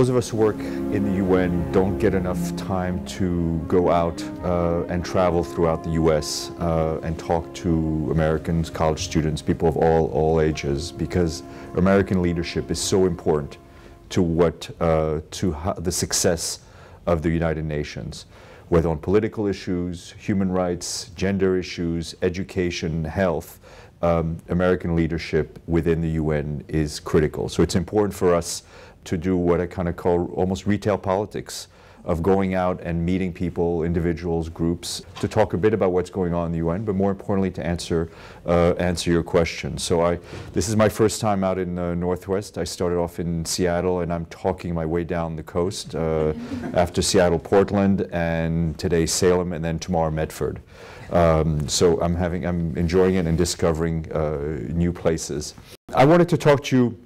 those of us who work in the UN don't get enough time to go out and travel throughout the US and talk to Americans, college students, people of all ages, because American leadership is so important to the success of the United Nations, whether on political issues, human rights, gender issues, education, health. American leadership within the UN is critical. So it's important for us to do what I kind of call almost retail politics, of going out and meeting people, individuals, groups, to talk a bit about what's going on in the UN, but more importantly to answer your questions. So this is my first time out in the Northwest. I started off in Seattle, and I'm talking my way down the coast after Seattle, Portland, and today Salem, and then tomorrow Medford. So I'm enjoying it and discovering new places. I wanted to talk to you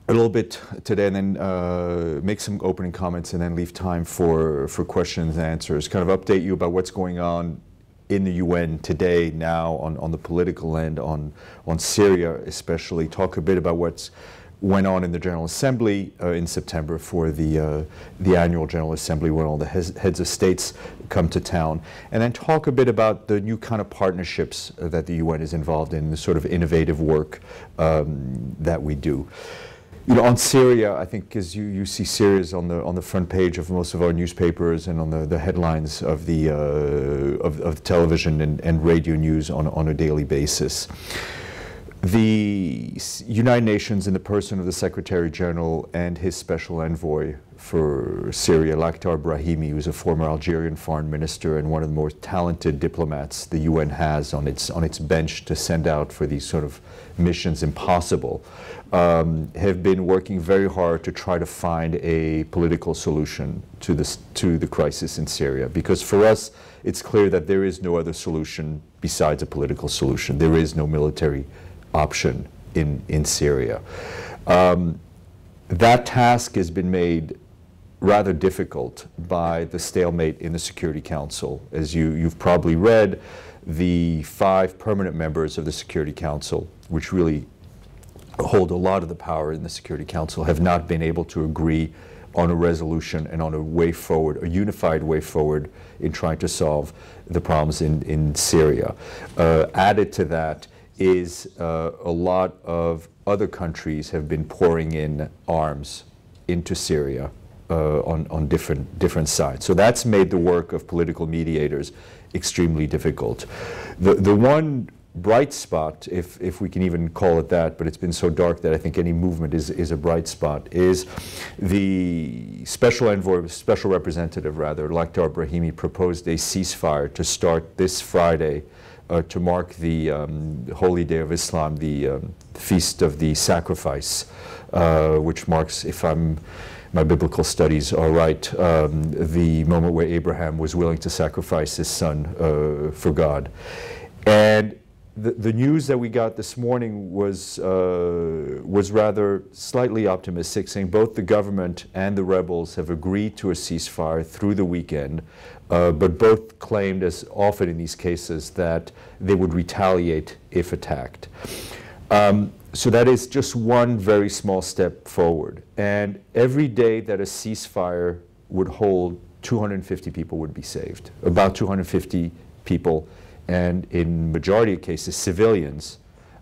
a little bit today, and then make some opening comments, and then leave time for questions and answers. Kind of update you about what's going on in the UN today, now on the political end, on Syria especially. Talk a bit about what's went on in the General Assembly in September for the annual General Assembly, when all the heads of states come to town, and then talk a bit about the new kind of partnerships that the UN is involved in, the sort of innovative work that we do. You know, on Syria, I think as you see Syria's on the front page of most of our newspapers and on the headlines of the of television and radio news on a daily basis. The United Nations, in the person of the Secretary General and his special envoy for Syria, Lakhdar Brahimi, who's a former Algerian foreign minister and one of the more talented diplomats the UN has on its bench to send out for these sort of missions impossible, have been working very hard to try to find a political solution to the crisis in Syria. Because for us, it's clear that there is no other solution besides a political solution. There is no military option in Syria. That task has been made rather difficult by the stalemate in the Security Council. As you've probably read, the 5 permanent members of the Security Council, which really hold a lot of the power in the Security Council, have not been able to agree on a resolution and on a way forward, a unified way forward in trying to solve the problems in Syria. Added to that is a lot of other countries have been pouring in arms into Syria on different sides. So that's made the work of political mediators extremely difficult. The one bright spot, if we can even call it that, but it's been so dark that I think any movement is a bright spot, is the special envoy, special representative rather, Lakhdar Brahimi, proposed a ceasefire to start this Friday to mark the holy day of Islam, the feast of the sacrifice, which marks, if my biblical studies are right, the moment where Abraham was willing to sacrifice his son for God. And the news that we got this morning was rather slightly optimistic, saying both the government and the rebels have agreed to a ceasefire through the weekend, but both claimed, as often in these cases, that they would retaliate if attacked. So that is just one very small step forward. And every day that a ceasefire would hold, 250 people would be saved, about 250 people. And in majority of cases, civilians,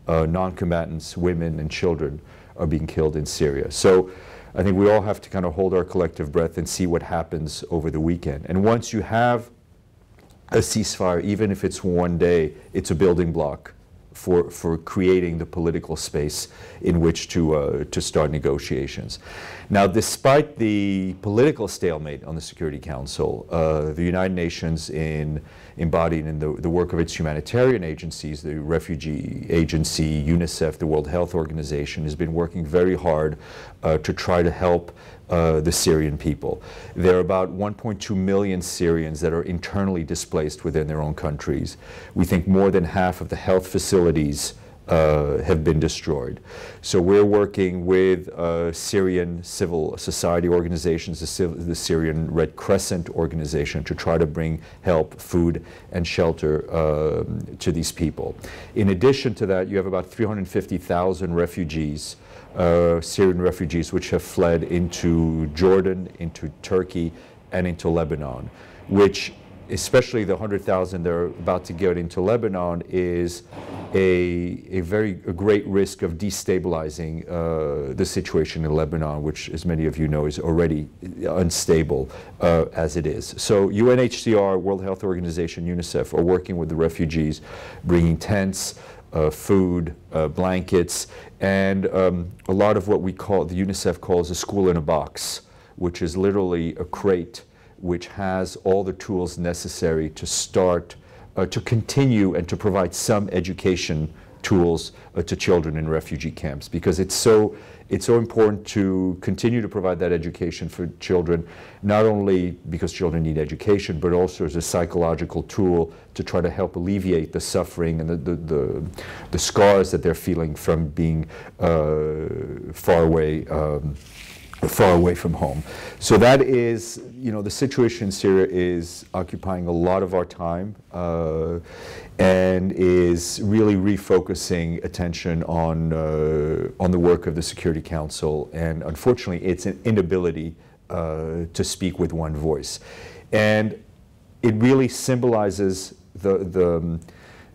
non-combatants, women and children are being killed in Syria. So I think we all have to kind of hold our collective breath and see what happens over the weekend. And once you have a ceasefire, even if it's one day, it's a building block for creating the political space in which to start negotiations. Now, despite the political stalemate on the Security Council, the United Nations, embodied in the work of its humanitarian agencies, the Refugee Agency, UNICEF, the World Health Organization, has been working very hard to try to help the Syrian people. There are about 1.2 million Syrians that are internally displaced within their own countries. We think more than half of the health facilities have been destroyed. So we're working with Syrian civil society organizations, the Syrian Red Crescent organization, to try to bring help, food, and shelter to these people. In addition to that, you have about 350,000 refugees, Syrian refugees, which have fled into Jordan, into Turkey, and into Lebanon, which, especially the 100,000 they're about to get into Lebanon, is a great risk of destabilizing the situation in Lebanon, which, as many of you know, is already unstable as it is. So UNHCR, World Health Organization, UNICEF are working with the refugees, bringing tents, food, blankets, and a lot of what the UNICEF calls a school in a box, which is literally a crate which has all the tools necessary to start, to continue and to provide some education tools to children in refugee camps, because it's so important to continue to provide that education for children, not only because children need education, but also as a psychological tool to try to help alleviate the suffering and the scars that they're feeling from being far away from home. So that is, the situation in Syria is occupying a lot of our time and is really refocusing attention on the work of the Security Council, and unfortunately its inability to speak with one voice. And it really symbolizes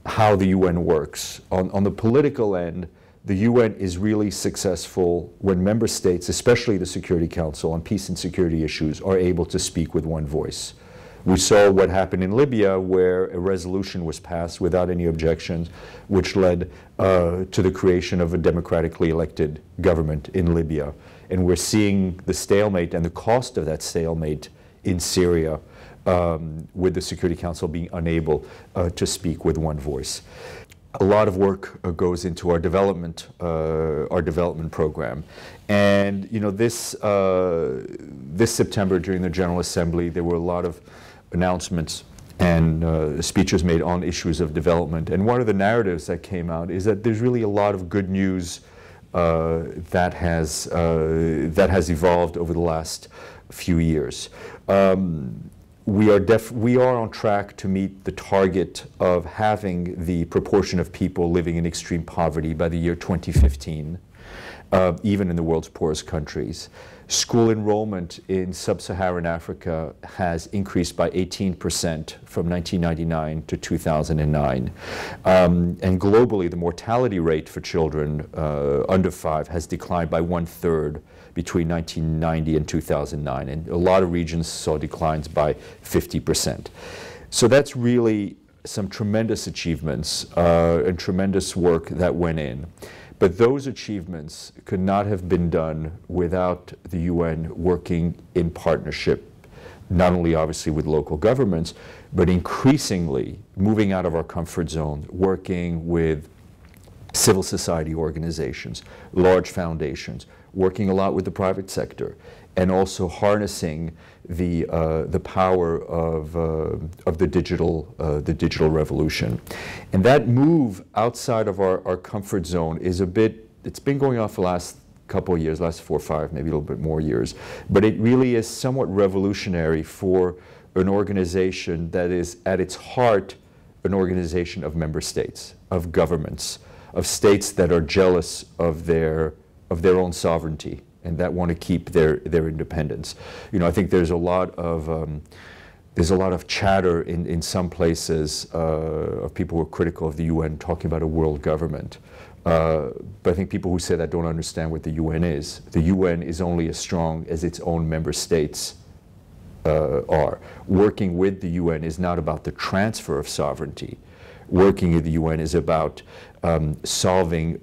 how the UN works. On the political end, the UN is really successful when member states, especially the Security Council on peace and security issues, are able to speak with one voice. We saw what happened in Libya, where a resolution was passed without any objections, which led to the creation of a democratically elected government in Libya. And we're seeing the stalemate and the cost of that stalemate in Syria, with the Security Council being unable to speak with one voice. A lot of work goes into our development program, and this September during the General Assembly there were a lot of announcements and speeches made on issues of development. And one of the narratives that came out is that there's really a lot of good news that has evolved over the last few years. We are on track to meet the target of having the proportion of people living in extreme poverty by the year 2015, even in the world's poorest countries. School enrollment in sub-Saharan Africa has increased by 18% from 1999 to 2009. And globally, the mortality rate for children under 5 has declined by 1/3 between 1990 and 2009, and a lot of regions saw declines by 50%. So that's really some tremendous achievements and tremendous work that went in. But those achievements could not have been done without the UN working in partnership, not only obviously with local governments, but increasingly moving out of our comfort zone, working with civil society organizations, large foundations, working a lot with the private sector, and also harnessing the power of the digital revolution. And that move outside of our comfort zone is it's been going on for the last couple of years, last 4 or 5, maybe a little bit more years, but it really is somewhat revolutionary for an organization that is at its heart an organization of member states, of governments, of states that are jealous of their own sovereignty and that want to keep their independence. I think there's a lot of chatter in some places of people who are critical of the UN talking about a world government. But I think people who say that don't understand what the UN is. The UN is only as strong as its own member states are. Working with the UN is not about the transfer of sovereignty. Working with the UN is about solving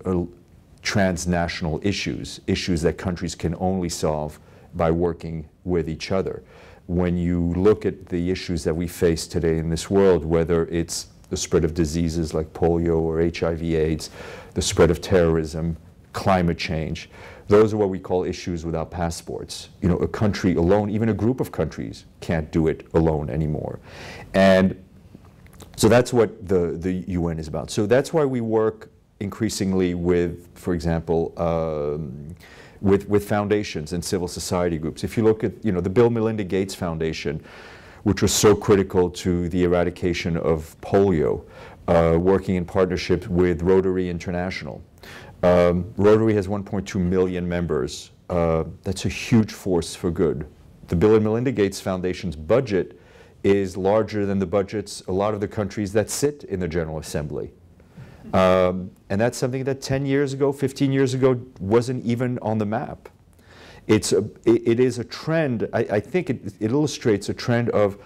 transnational issues that countries can only solve by working with each other. When you look at the issues that we face today in this world, whether it's the spread of diseases like polio or HIV/AIDS, the spread of terrorism, climate change, those are what we call issues without passports. A country alone, even a group of countries, can't do it alone anymore. And so that's what the UN is about. So that's why we work increasingly with, for example, with foundations and civil society groups. If you look at, the Bill and Melinda Gates Foundation, which was so critical to the eradication of polio, working in partnership with Rotary International. Rotary has 1.2 million members. That's a huge force for good. The Bill and Melinda Gates Foundation's budget is larger than the budgets a lot of the countries that sit in the General Assembly. And that's something that 10 years ago, 15 years ago, wasn't even on the map. It is a trend, I think it illustrates a trend of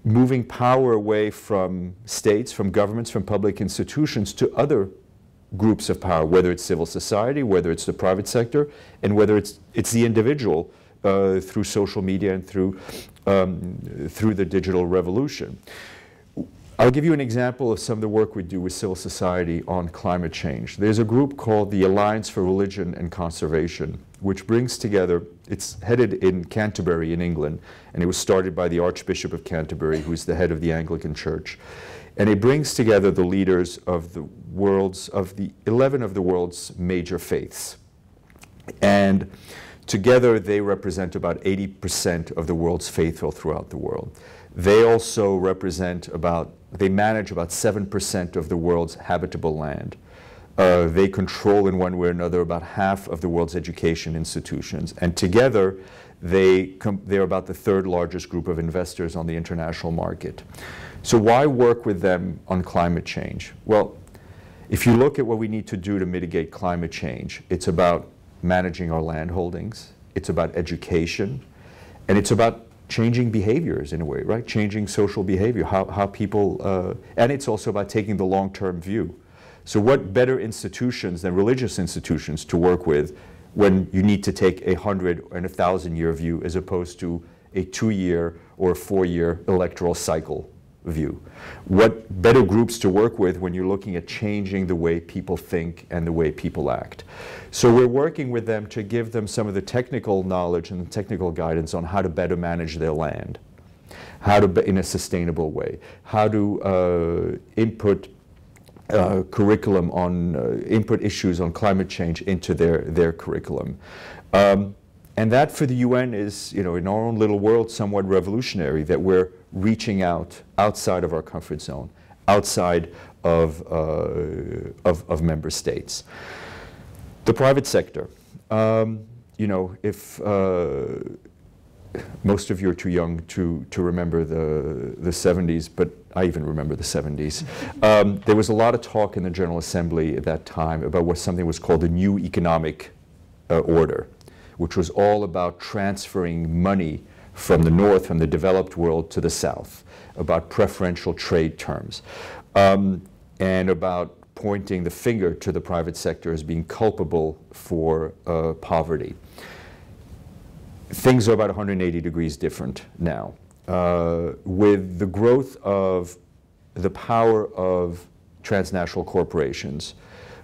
moving power away from states, from governments, from public institutions to other groups of power, whether it's civil society, whether it's the private sector, and whether it's the individual through social media and through the digital revolution. I'll give you an example of some of the work we do with civil society on climate change. There's a group called the Alliance for Religion and Conservation, which brings together, it's headed in Canterbury in England, and it was started by the Archbishop of Canterbury, who's the head of the Anglican Church. And it brings together the leaders of the 11 of the world's major faiths. And together they represent about 80% of the world's faithful throughout the world. They also they manage about 7% of the world's habitable land. They control in one way or another about half of the world's education institutions. And together, they're about the third largest group of investors on the international market. So why work with them on climate change? Well, if you look at what we need to do to mitigate climate change, it's about managing our land holdings, it's about education, and it's about changing behaviors in a way, right? Changing social behavior, how people, and it's also about taking the long-term view. So what better institutions than religious institutions to work with when you need to take 100 and 1,000-year view as opposed to a 2-year or 4-year electoral cycle view? What better groups to work with when you're looking at changing the way people think and the way people act? So we're working with them to give them some of the technical knowledge and technical guidance on how to better manage their land, how to, in a sustainable way, how to input curriculum on, input issues on climate change into their curriculum. And that for the UN is, in our own little world, somewhat revolutionary, that we're reaching out outside of our comfort zone, outside of member states. The private sector. If most of you are too young to remember the 70s, but I even remember the 70s. There was a lot of talk in the General Assembly at that time about what something was called the new economic order, which was all about transferring money from the north, from the developed world to the south, about preferential trade terms, and about pointing the finger to the private sector as being culpable for poverty. Things are about 180 degrees different now. With the growth of the power of transnational corporations,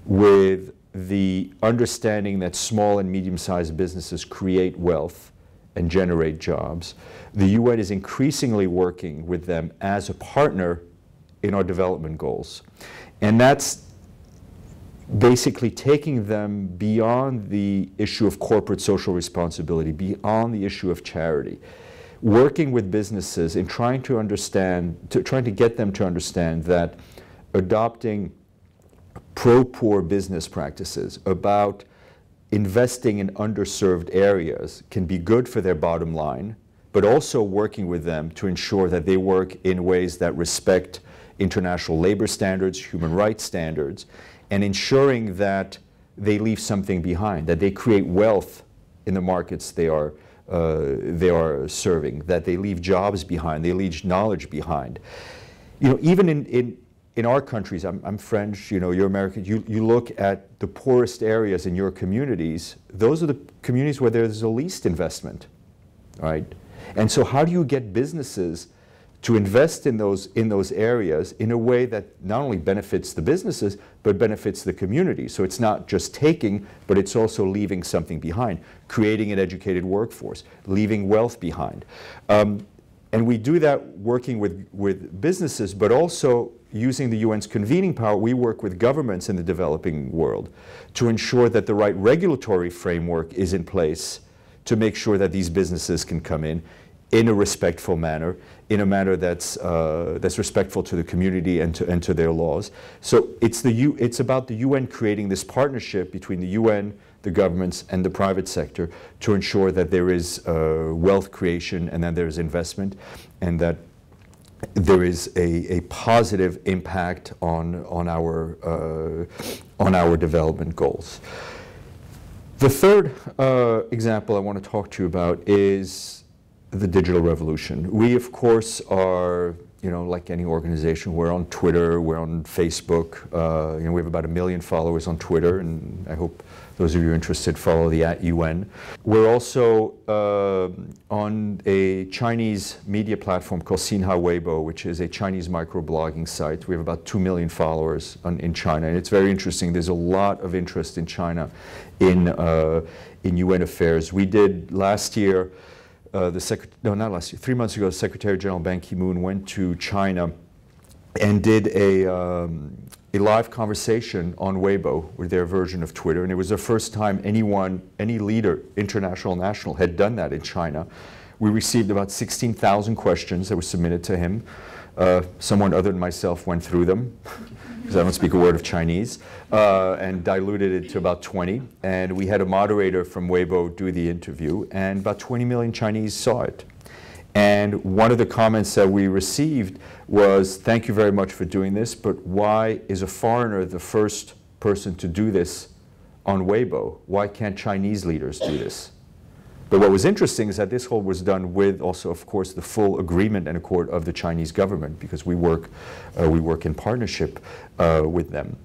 with the understanding that small and medium-sized businesses create wealth and generate jobs, the UN is increasingly working with them as a partner in our development goals. And that's basically taking them beyond the issue of corporate social responsibility, beyond the issue of charity, working with businesses in trying to get them to understand that adopting pro-poor business practices about investing in underserved areas can be good for their bottom line, but also working with them to ensure that they work in ways that respect international labor standards, human rights standards, and ensuring that they leave something behind, that they create wealth in the markets they are serving, that they leave jobs behind, they leave knowledge behind. Even in our countries, I'm French, you're American, you look at the poorest areas in your communities, those are the communities where there's the least investment, right? And so how do you get businesses to invest in those areas in a way that not only benefits the businesses, but benefits the community? So it's not just taking, but it's also leaving something behind, creating an educated workforce, leaving wealth behind. And we do that working with businesses, but also using the UN's convening power, we work with governments in the developing world to ensure that the right regulatory framework is in place to make sure that these businesses can come in a respectful manner, in a manner that's respectful to the community and to their laws. So it's about the UN creating this partnership between the UN, the governments, and the private sector to ensure that there is wealth creation and that there is investment and that there is a positive impact on our development goals. The third example I want to talk to you about is the digital revolution. We, of course, are, like any organization, we're on Twitter, we're on Facebook. We have about 1 million followers on Twitter, and I hope those of you interested follow the @UN. We're also on a Chinese media platform called Xinhua Weibo, which is a Chinese microblogging site. We have about 2 million followers in China, and it's very interesting. There's a lot of interest in China in UN affairs. We did last year, not last year, 3 months ago, Secretary General Ban Ki-moon went to China and did a live conversation on Weibo, with their version of Twitter, and it was the first time any leader, international, national, had done that in China. We received about 16,000 questions that were submitted to him. Someone other than myself went through them, because I don't speak a word of Chinese, and diluted it to about 20. And we had a moderator from Weibo do the interview, and about 20 million Chinese saw it. And one of the comments that we received was, "Thank you very much for doing this, but why is a foreigner the first person to do this on Weibo? Why can't Chinese leaders do this?" But what was interesting is that this whole was done with also, of course, the full agreement and accord of the Chinese government, because we work in partnership with them.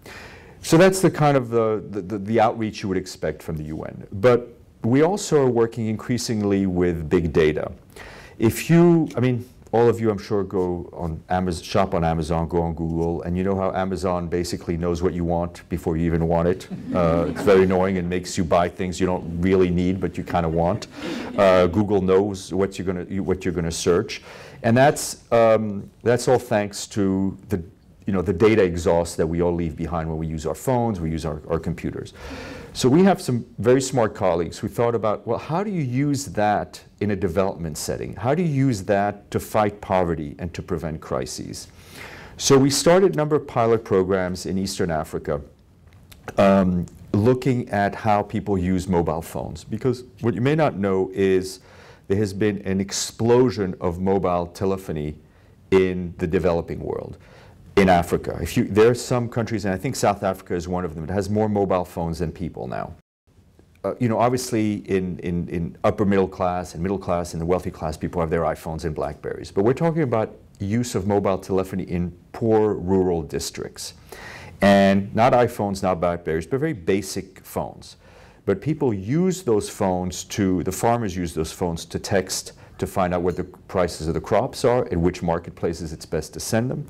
So that's the kind of the outreach you would expect from the UN. But we also are working increasingly with big data. All of you, I'm sure, go on Amazon, shop on Amazon, go on Google, and you know how Amazon basically knows what you want before you even want it. It's very annoying and makes you buy things you don't really need, but you kind of want. Google knows what you're gonna search, and that's all thanks to the data exhaust that we all leave behind when we use our phones, we use our computers. So we have some very smart colleagues who thought about, well, how do you use that in a development setting? How do you use that to fight poverty and to prevent crises? So we started a number of pilot programs in Eastern Africa, looking at how people use mobile phones. Because what you may not know is there has been an explosion of mobile telephony in the developing world. In Africa. There are some countries, and I think South Africa is one of them, that has more mobile phones than people now. Obviously in upper middle class and the wealthy class, people have their iPhones and BlackBerries. But we're talking about use of mobile telephony in poor rural districts. And not iPhones, not BlackBerries, but very basic phones. But people use those phones the farmers use those phones to text, to find out what the prices of the crops are, in which marketplaces it's best to send them,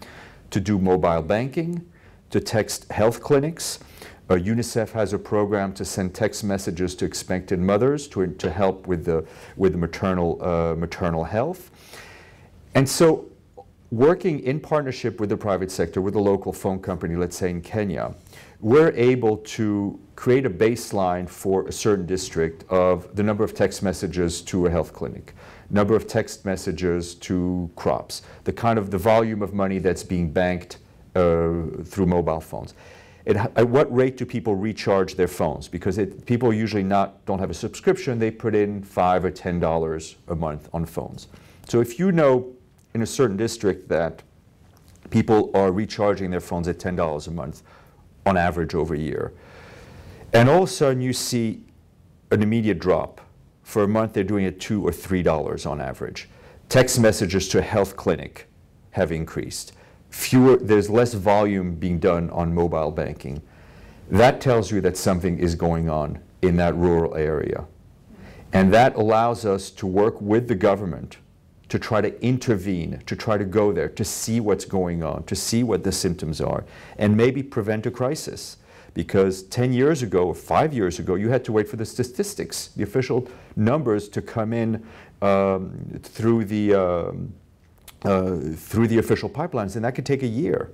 to do mobile banking, to text health clinics. UNICEF has a program to send text messages to expectant mothers to help with the maternal health. And so working in partnership with the private sector, with a local phone company, let's say in Kenya, we're able to create a baseline for a certain district of the number of text messages to a health clinic, number of text messages to crops, the volume of money that's being banked through mobile phones. At what rate do people recharge their phones? Because people usually don't have a subscription, they put in $5 or $10 a month on phones. So if you know in a certain district that people are recharging their phones at $10 a month on average over a year, and all of a sudden you see an immediate drop. For a month, they're doing it $2 or $3 on average. Text messages to a health clinic have increased. There's less volume being done on mobile banking. That tells you that something is going on in that rural area. And that allows us to work with the government to try to intervene, to try to go there, to see what's going on, to see what the symptoms are, and maybe prevent a crisis. Because 10 years ago or 5 years ago, you had to wait for the statistics, the official numbers to come in through the official pipelines, and that could take a year.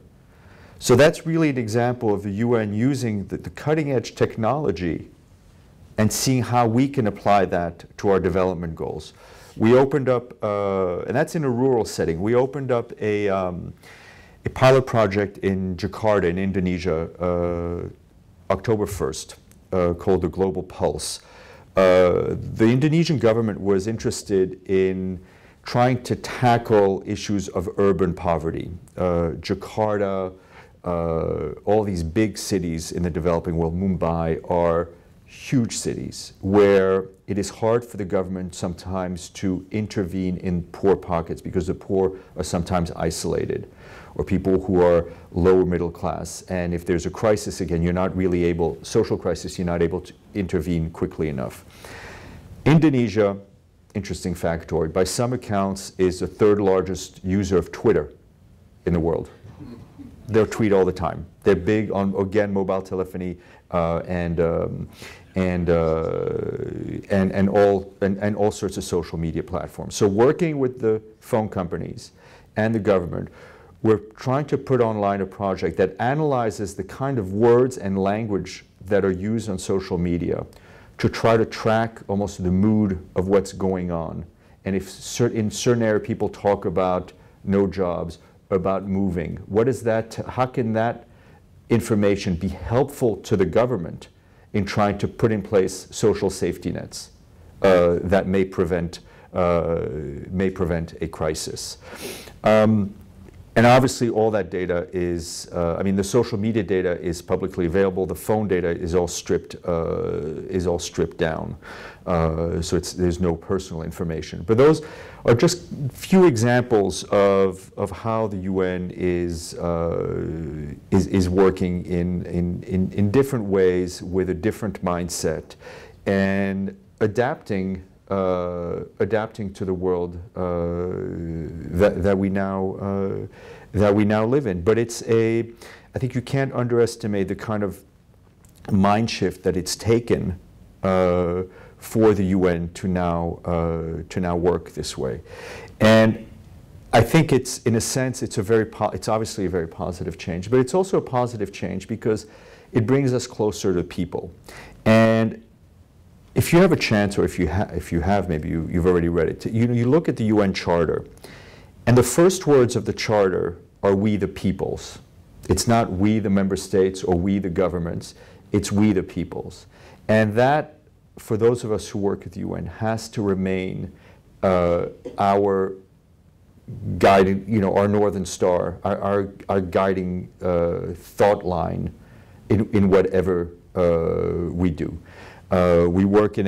So that's really an example of the UN using the cutting-edge technology and seeing how we can apply that to our development goals. We opened up, and that's in a rural setting, we opened up a pilot project in Jakarta in Indonesia, October 1st, called the Global Pulse. The Indonesian government was interested in trying to tackle issues of urban poverty. Jakarta, all these big cities in the developing world, Mumbai, are huge cities where it is hard for the government sometimes to intervene in poor pockets because the poor are sometimes isolated, or people who are lower middle class. And if there's a crisis, again, you're not really able, social crisis, you're not able to intervene quickly enough. Indonesia, interesting factoid, by some accounts is the third largest user of Twitter in the world. They'll tweet all the time. They're big on, again, mobile telephony and all sorts of social media platforms. So working with the phone companies and the government, we're trying to put online a project that analyzes the kind of words and language that are used on social media to try to track almost the mood of what's going on. And if in certain areas people talk about no jobs, about moving, what is that, how can that information be helpful to the government in trying to put in place social safety nets that may prevent a crisis? And obviously all that data is, I mean, the social media data is publicly available. The phone data is all stripped down. So there's no personal information. But those are just few examples of how the UN is working in different ways with a different mindset and adapting to the world that we now live in. But I think you can't underestimate the kind of mind shift that it's taken for the UN to now work this way. And I think it's, in a sense, it's obviously a very positive change, but it's also a positive change because it brings us closer to people. And if you have a chance, or if you have, maybe you've already read it, you look at the UN Charter, and the first words of the Charter are "we the peoples." It's not "we the member states" or "we the governments," it's "we the peoples." And that, for those of us who work at the UN, has to remain our guiding, our Northern Star, our guiding thought line in whatever we do. We work in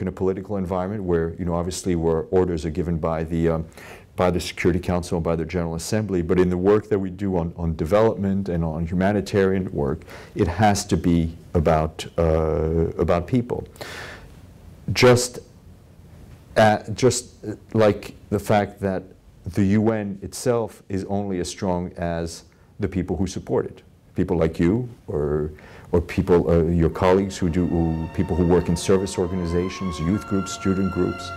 a political environment where, obviously, where orders are given by the Security Council and by the General Assembly. But in the work that we do on development and on humanitarian work, it has to be about people. Just like the fact that the UN itself is only as strong as the people who support it. People like you, or people, your colleagues people who work in service organizations, youth groups, student groups,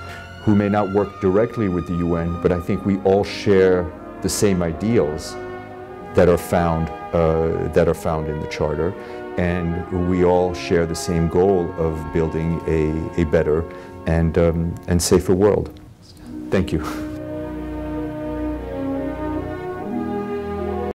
who may not work directly with the UN, but I think we all share the same ideals that are found in the Charter, and we all share the same goal of building a better and safer world. Thank you.